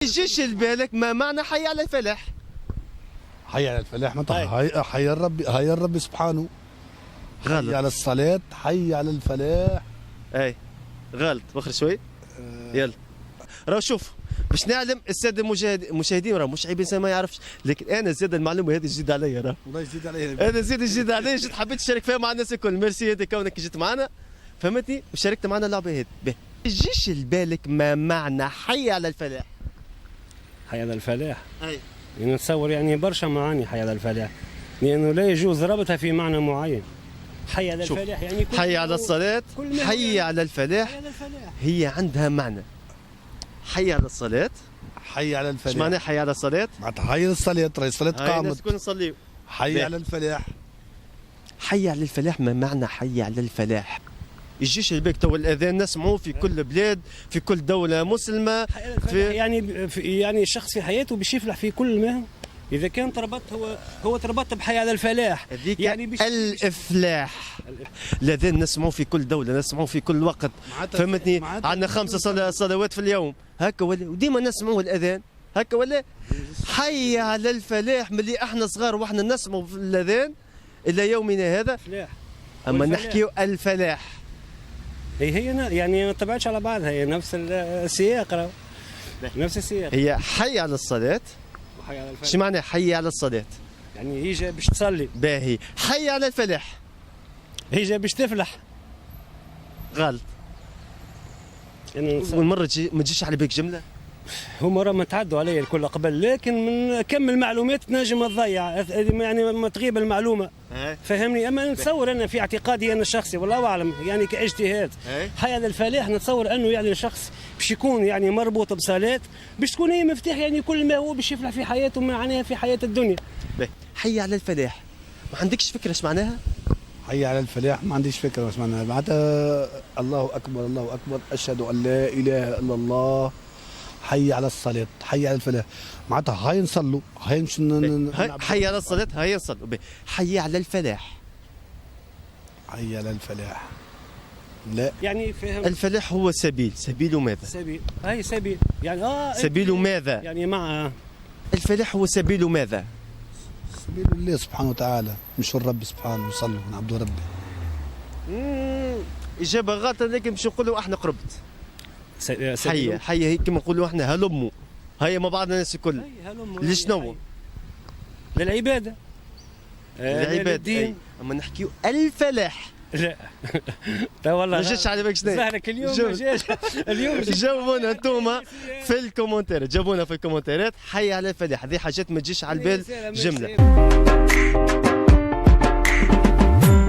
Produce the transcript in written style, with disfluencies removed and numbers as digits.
يجيش لبالك ما معنى حي على الفلاح؟ حي على الفلاح معناتها حي الرب سبحانه. غلط. حي على الصلاة، حي على الفلاح. اي غلط، وخر شوي. يلا راهو شوف، باش نعلم الساده المشاهدين راه مش عيب الانسان ما يعرفش، لكن انا زاد المعلومه هذه جديده عليا راه. والله جديد عليه. انا زاد جديد عليا، جيت حبيت نشارك فيها مع الناس الكل. ميرسي هذه كونك جيت معنا، فهمتني، وشاركت معنا اللعبه هذه. باهي يجيش لبالك ما معنى حي على الفلاح؟ حي على الفلاح اي يعني نتصور يعني برشا معاني حي على الفلاح، لانه لا يجوز ربطها في معنى معين. حي على الفلاح يعني كل حي على الصلاة، حي على الفلاح، حي على الفلاح هي عندها معنى. حي على الصلاة، حي على الفلاح. ايش معنى حي على الصلاة؟ معناتها حي على الصلاة، راهي الصلاة هاي الناس قامت. الكل نصليو. حي على الفلاح. حي على الفلاح، ما معنى حي على الفلاح؟ يجيش البيك تو الاذان نسمعوه في كل بلاد، في كل دوله مسلمه. حي على الفلاح يعني الشخص في حياته باش يفلح في كل مهنه. اذا كان تربط هو تربط بحي على الفلاح هذيك يعني الافلاح. الاذان نسمعوه في كل دوله، نسمعوه في كل وقت، فهمتني. عندنا 5 صلوات في اليوم هكا ولا، وديما نسمعوه الاذان هكا ولا. حي على الفلاح ملي احنا صغار واحنا نسمعوا في الاذان الى يومنا هذا. فلاح. اما نحكيو الفلاح هي يعني ما تبعدش على بعضها، هي نفس السياق راهو. نفس السياق. هي حي على الصلاة. وحي على الفلاح شو معنى حي على الصلاة؟ يعني هي جا باش تصلي. باهي. حي على الفلاح هي جا باش تفلح. غلط. يعني والمرة ما تجيش على بالك جملة؟ هما راه ما تعدوا علي الكل قبل، لكن من كم المعلومات تنجم تضيع، يعني ما تغيب المعلومه. فهمني. اما نتصور انا في اعتقادي انا الشخصي والله اعلم يعني كاجتهاد، حي على الفلاح نتصور انه يعني الشخص باش يكون يعني مربوط بصلاه، باش تكون هي مفتاح يعني كل ما هو باش يفلح في حياته معناها في حياه الدنيا. حي على الفلاح، ما عندكش فكره ايش معناها؟ حي على الفلاح ما عنديش فكره ايش معناها. معناتها الله اكبر الله اكبر، اشهد ان لا اله الا الله، حي على الصلاة، حي على الفلاح. معناتها هاي نصلوا، هاي مش حي على الصلاة، هاي نصلوا. حي على الفلاح. حي على الفلاح. لا يعني فهم. الفلاح هو سبيل، سبيل ماذا؟ سبيل، هاي سبيل يعني سبيل ماذا؟ يعني مع الفلاح هو سبيل ماذا؟ سبيل الله سبحانه وتعالى، مش الرب سبحانه، نصلوا نعبدوا ربي. إجابة غلط، لكن باش نقولوا احنا قربت. حي هي كما نقولوا احنا هلموا، هيا مع بعض الناس الكل. لشنو؟ للعباده. للعباده. للدين. اما نحكيو الفلاح. لا والله ما جاتش على بالك شنو؟ زهرك اليوم ما جاش. اليوم جاوبونا انتوما في الكومنتات، جاوبونا في الكومنتات. حي على الفلاح، هذه حاجات ما تجيش على البال جمله.